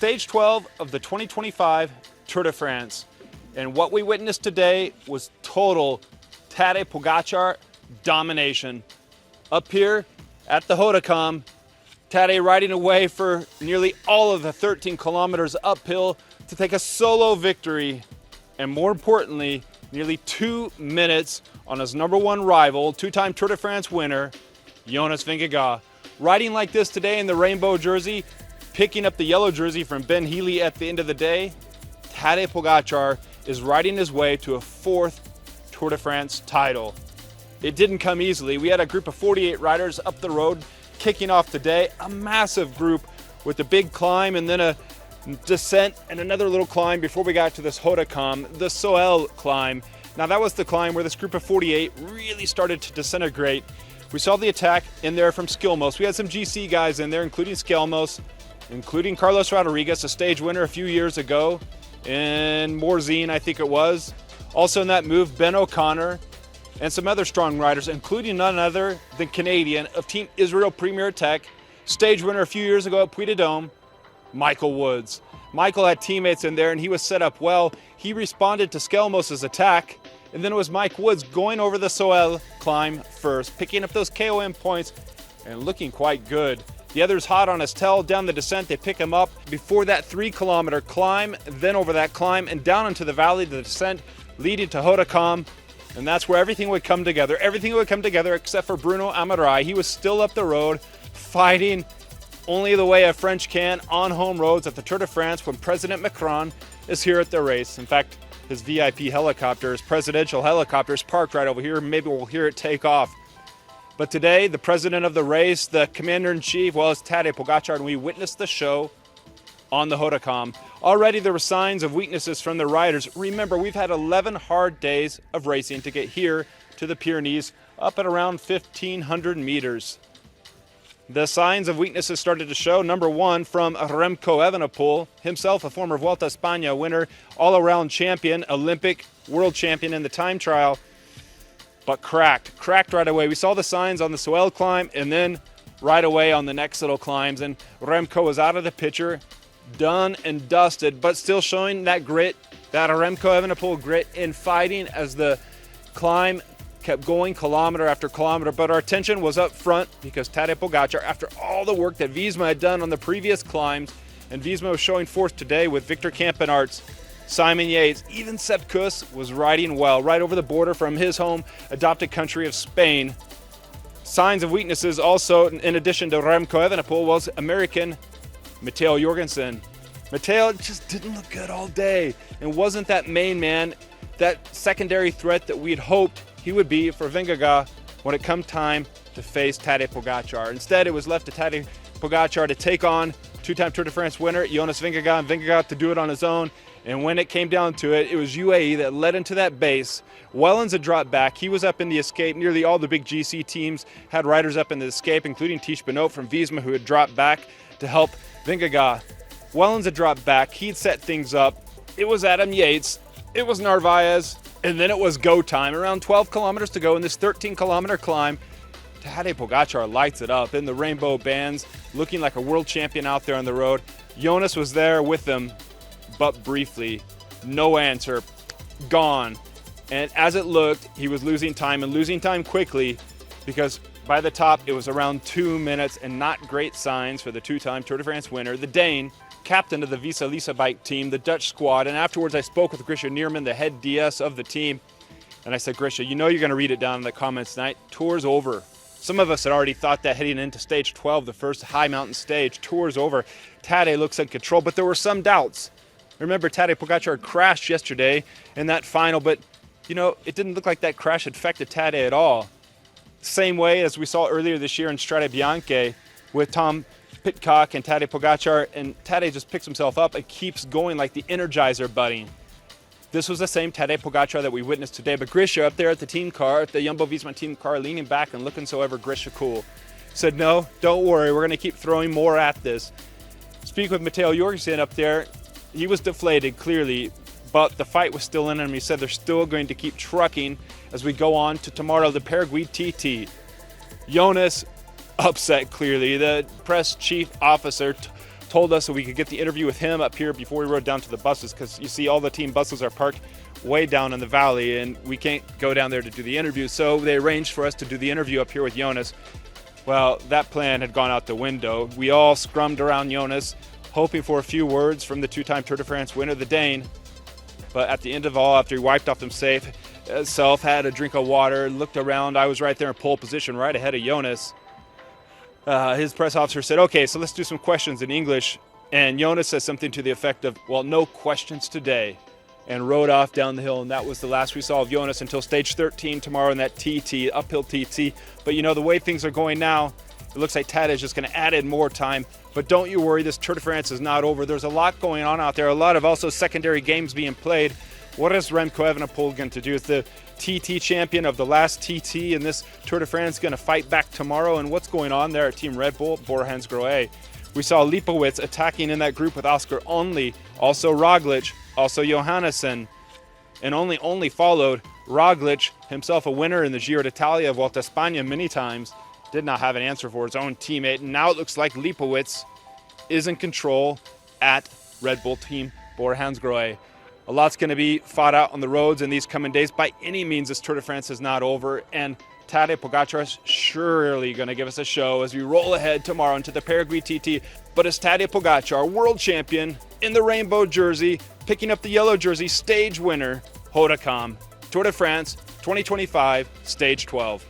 Stage 12 of the 2025 Tour de France. And what we witnessed today was total Tadej Pogacar domination. Up here at the Hautacam, Tadej riding away for nearly all of the 13 kilometers uphill to take a solo victory. And more importantly, nearly 2 minutes on his number one rival, two-time Tour de France winner, Jonas Vingegaard. Riding like this today in the rainbow jersey, picking up the yellow jersey from Ben Healy at the end of the day, Tadej Pogacar is riding his way to a fourth Tour de France title. It didn't come easily. We had a group of 48 riders up the road kicking off today, a massive group with a big climb and then a descent and another little climb before we got to this Hautacam, the Soel climb. Now that was the climb where this group of 48 really started to disintegrate. We saw the attack in there from Skilmos. We had some GC guys in there, including Skilmos, including Carlos Rodriguez, a stage winner a few years ago, and Morzine, I think it was. Also in that move, Ben O'Connor, and some other strong riders, including none other than Canadian of Team Israel Premier Tech, stage winner a few years ago at Puy de Dôme, Michael Woods. Michael had teammates in there and he was set up well. He responded to Skelmos' attack, and then it was Mike Woods going over the Soel climb first, picking up those KOM points and looking quite good. The others hot on his tail down the descent. They pick him up before that 3-kilometer climb, then over that climb and down into the valley, the descent leading to Hautacam. And that's where everything would come together. Everything would come together except for Bruno Amarai. He was still up the road, fighting only the way a French can on home roads at the Tour de France when President Macron is here at the race. In fact, his VIP helicopter, his presidential helicopter, is parked right over here. Maybe we'll hear it take off. But today, the president of the race, the commander-in-chief, well, it's Tadej Pogacar, and we witnessed the show on the Hautacam. Already there were signs of weaknesses from the riders. Remember, we've had 11 hard days of racing to get here to the Pyrenees, up at around 1,500 meters. The signs of weaknesses started to show. Number one, from Remco Evenepoel, himself a former Vuelta a España winner, all-around champion, Olympic world champion in the time trial, but cracked right away. We saw the signs on the Soel climb and then right away on the next little climbs, and Remco was out of the picture, done and dusted, but still showing that grit, that Remco Evenepoel grit in fighting as the climb kept going kilometer after kilometer. But our attention was up front because Tadej Pogacar, after all the work that Wiesma had done on the previous climbs, and Wiesma was showing forth today with Victor Campenaerts, Simon Yates, even Sepp Kuss was riding well right over the border from his home adopted country of Spain. Signs of weaknesses also, in addition to Remco Evenepoel, was American Matteo Jorgensen. Matteo just didn't look good all day and wasn't that main man, that secondary threat that we'd hoped he would be for Vingegaard when it come time to face Tadej Pogacar. Instead, it was left to Tadej Pogacar to take on two-time Tour de France winner Jonas Vingegaard, and Vingegaard to do it on his own. And when it came down to it, it was UAE that led into that base. Wellens had dropped back. He was up in the escape. Nearly all the big GC teams had riders up in the escape, including Tish Benoit from Wiesma, who had dropped back to help Vingegaard. Wellens had dropped back. He'd set things up. It was Adam Yates. It was Narvaez. And then it was go time. Around 12 kilometers to go in this 13-kilometer climb. Tadej Pogacar lights it up in the rainbow bands, looking like a world champion out there on the road. Jonas was there with them, but briefly. No answer. Gone. And as it looked, he was losing time, and losing time quickly, because by the top, it was around 2 minutes, and not great signs for the two-time Tour de France winner, the Dane, captain of the Visa Lisa bike team, the Dutch squad. And afterwards, I spoke with Grisha Neerman, the head DS of the team, and I said, Grisha, you know you're going to read it down in the comments tonight. Tour's over. Some of us had already thought that heading into stage 12, the first high mountain stage. Tour's over. Tadej looks in control, but there were some doubts. Remember, Tadej Pogacar crashed yesterday in that final, but, you know, it didn't look like that crash affected Tadej at all. Same way as we saw earlier this year in Strade Bianche with Tom Pitcock and Tadej Pogacar, and Tadej just picks himself up and keeps going like the Energizer Bunny. This was the same Tadej Pogacar that we witnessed today, but Grisha up there at the team car, at the Jumbo-Visma team car, leaning back and looking so ever Grisha cool, said, no, don't worry, we're going to keep throwing more at this. Speak with Matteo Jorgensen up there. He was deflated, clearly, but the fight was still in him. He said they're still going to keep trucking as we go on to tomorrow, the Paraguay TT. Jonas upset, clearly. The press chief officer told us so we could get the interview with him up here before we rode down to the buses, because you see all the team buses are parked way down in the valley and we can't go down there to do the interview. So they arranged for us to do the interview up here with Jonas. Well, that plan had gone out the window. We all scrummed around Jonas, hoping for a few words from the two-time Tour de France winner, the Dane. But at the end of all, after he wiped off himself, had a drink of water, looked around, I was right there in pole position, right ahead of Jonas. His press officer said, okay, so let's do some questions in English. And Jonas says something to the effect of, well, no questions today, and rode off down the hill. And that was the last we saw of Jonas until stage 13 tomorrow in that TT, uphill TT. But you know, the way things are going now, it looks like Tadej is just going to add in more time. But don't you worry, this Tour de France is not over. There's a lot going on out there, a lot of also secondary games being played. What is Remco Evenepoel going to do? Is the TT champion of the last TT in this Tour de France going to fight back tomorrow? And what's going on there at Team Red Bull, Bora-Hansgrohe? We saw Lipowitz attacking in that group with Oscar Only, also Roglic, also Johannesson, and only followed Roglic, himself a winner in the Giro d'Italia, Vuelta a España many times, did not have an answer for his own teammate. And now it looks like Lipowitz is in control at Red Bull Team Bora-Hansgrohe. A lot's going to be fought out on the roads in these coming days. By any means, this Tour de France is not over, and Tadej Pogacar is surely going to give us a show as we roll ahead tomorrow into the Paraguay TT. But it's Tadej Pogacar, world champion in the rainbow jersey, picking up the yellow jersey, stage winner, Hautacam, Tour de France 2025, stage 12.